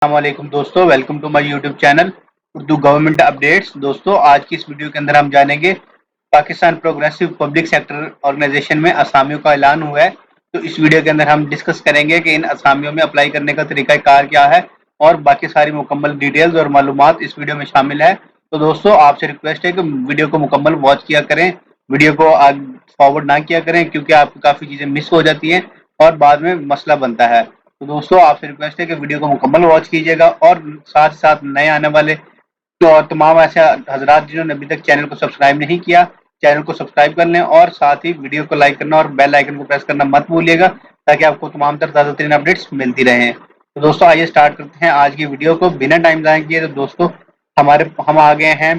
अस्सलामुअलैकुम दोस्तों, welcome to my YouTube channel Urdu government updates. दोस्तों, आज की इस वीडियो के अंदर हम जानेंगे Pakistan progressive public sector organisation में असामियों का ऐलान हुआ है। तो इस वीडियो के अंदर हम डिस्कस करेंगे कि इन असामियों में अप्लाई करने का तरीकाकार क्या है और बाकी सारी मुकम्मल डिटेल्स और मालूमात इस वीडियो में शामिल है। तो दोस्तों, आपसे रिक्वेस्ट है कि वीडियो को मुकम्मल वॉच किया करें, वीडियो को फॉरवर्ड ना किया करें, क्योंकि आपको काफ़ी चीज़ें मिस हो जाती हैं और बाद में मसला बनता है। तो दोस्तों, आपसे रिक्वेस्ट है कि वीडियो को मुकम्मल वॉच कीजिएगा और साथ साथ नए आने वाले तो तमाम ऐसे हजरात जिन्होंने अभी तक चैनल को सब्सक्राइब नहीं किया, चैनल को सब्सक्राइब कर लें और साथ ही वीडियो को लाइक करना और बेल आइकन को प्रेस करना मत भूलिएगा, ताकि आपको तमाम तर ताज़ा तरीन अपडेट्स मिलती रहें। तो दोस्तों, आइए स्टार्ट करते हैं आज की वीडियो को बिना टाइम ज़ाया किए। तो दोस्तों, हम आ गए हैं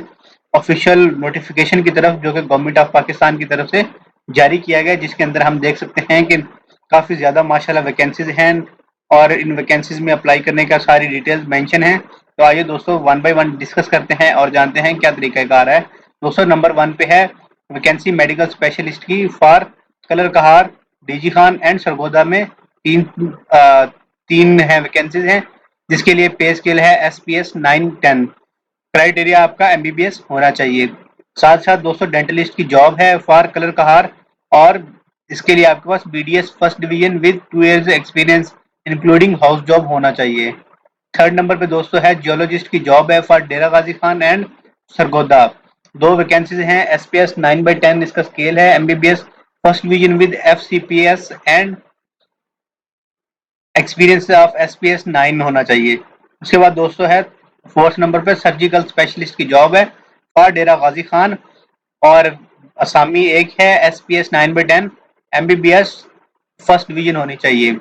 ऑफिशियल नोटिफिकेशन की तरफ, जो कि गवर्नमेंट ऑफ पाकिस्तान की तरफ से जारी किया गया, जिसके अंदर हम देख सकते हैं कि काफ़ी ज़्यादा माशाल्लाह वैकेंसीज हैं और इन वैकेंसीज में अप्लाई करने का सारी डिटेल्स मेंशन है। तो आइए दोस्तों, वन बाय वन डिस्कस करते हैं और जानते हैं क्या तरीकाकार है। दोस्तों, नंबर 1 पे है वैकेंसी मेडिकल स्पेशलिस्ट की for colour Kahar, DG Khan and Sargodha में। तीन है वैकेंसीज हैं, जिसके लिए पे स्केल है SPS 9-10। क्राइटेरिया आपका MBBS होना चाहिए। साथ साथ दोस्तों, डेंटलिस्ट की जॉब है फॉर कलर कहार और इसके लिए आपके पास BDS first division with 2 years experience including house job होना चाहिए। थर्ड नंबर पे दोस्तों है जियोलॉजिस्ट की जॉब है for Dera Ghazi Khan and Sargodha. 2 vacancies हैं, SPS 9/10 इसका स्केल है, MBBS first division with FCPS and experience of SPS 9 होना चाहिए। उसके बाद दोस्तों है फोर्थ नंबर पे सर्जिकल स्पेशलिस्ट की जॉब है फॉर डेरा गाजी खान और असामी एक है, SPS 9/10 MBBS फर्स्ट डिवीजन होनी चाहिए,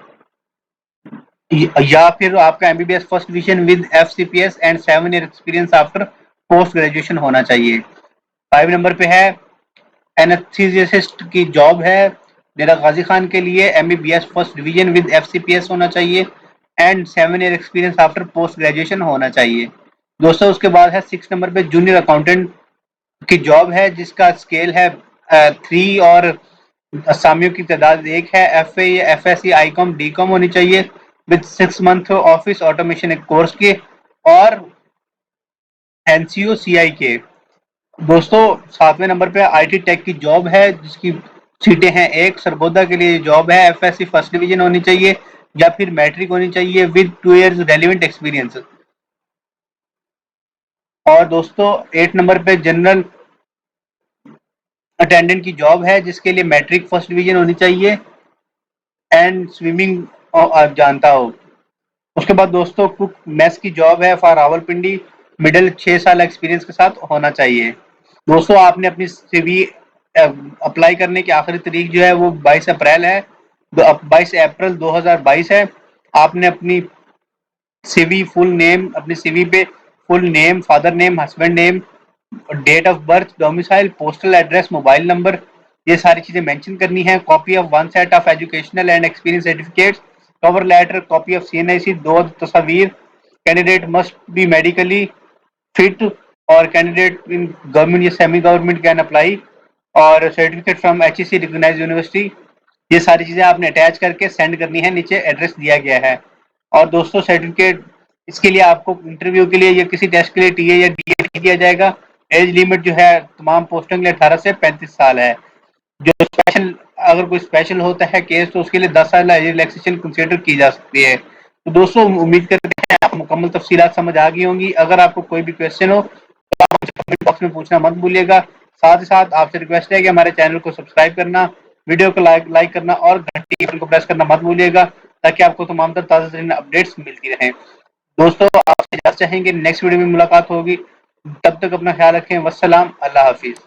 या फिर आपका MBBS first division with FCPS and 7 year experience after post graduation होना चाहिए। 5 नंबर पे है एनेस्थीसिस्ट की जॉब है डेरा गाजी खान के लिए, MBBS first division with FCPS होना चाहिए and 7 year experience after post graduation होना चाहिए। दोस्तों, उसके बाद है 6 नंबर पे जूनियर अकाउंटेंट की जॉब है, जिसका स्केल है 3 और असामियों की तादाद एक है। FA या FSC ICOM DCOM होनी चाहिए विद 6 month ऑफिस ऑटोमेशन एक कोर्स के और NCO CI के। दोस्तों, 7वें नंबर पे IT टेक की जॉब है, जिसकी सीटें हैं एक। सरगोदा के लिए जॉब है, FSC फर्स्ट डिवीजन होनी चाहिए या फिर मैट्रिक होनी चाहिए विद 2 years रेलिवेंट एक्सपीरियंस। और दोस्तों, 8 नंबर पे जनरल अटेंडेंट की जॉब है, जिसके लिए मैट्रिक फर्स्ट डिवीजन होनी चाहिए एंड स्विमिंग आप जानता हो। उसके बाद दोस्तों, कुक मेस की जॉब है फॉर रावलपिंडी, मिडिल 6 साल एक्सपीरियंस के साथ होना चाहिए। दोस्तों, आपने अपनी CV अप्लाई करने की आखिरी तारीख जो है वो 22 अप्रैल है, 22 अप्रैल 2022 है। आपने अपनी CV फुल नेम, अपनी CV पे full name, father name, husband name, date of birth, domicile, postal address, mobile number, ये सारी चीजें मेंशन करनी है। Copy of 1 set of educational and experience certificates, cover letter, copy of CNIC, 2 तस्वीर। Candidate must be medically fit और candidate in government या semi government can apply और certificate from HEC recognised university. ये सारी चीजें आपने अटैच करके send करनी है, नीचे एड्रेस दिया गया है। और दोस्तों, सर्टिफिकेट इसके लिए आपको इंटरव्यू के लिए या किसी टेस्ट के लिए TA या DA दिया जाएगा। एज लिमिट जो है तमाम पोस्टों के लिए 18 से 35 साल है। जो स्पेशल, अगर कोई स्पेशल होता है केस, तो उसके लिए 10 साल एज रिलैक्सेशन कंसीडर की जा सकती है। तो दोस्तों, उम्मीद करते हैं आप मुकम्मल तफसीलात समझ आ गई होंगी। अगर आपको कोई भी क्वेश्चन हो तो आप मुझे कमेंट बॉक्स में पूछना मत भूलिएगा। साथ ही साथ आपसे रिक्वेस्ट है कि हमारे चैनल को सब्सक्राइब करना, वीडियो को लाइक करना और घंटी को प्रेस करना मत भूलिएगा, ताकि आपको तमाम तर ताज़ा तरीन अपडेट्स मिलती रहें। दोस्तों, आपसे इजाज़त चाहेंगे, नेक्स्ट वीडियो में मुलाकात होगी। तब तक अपना ख्याल रखें। वस्सलाम, अल्लाह हाफिज़।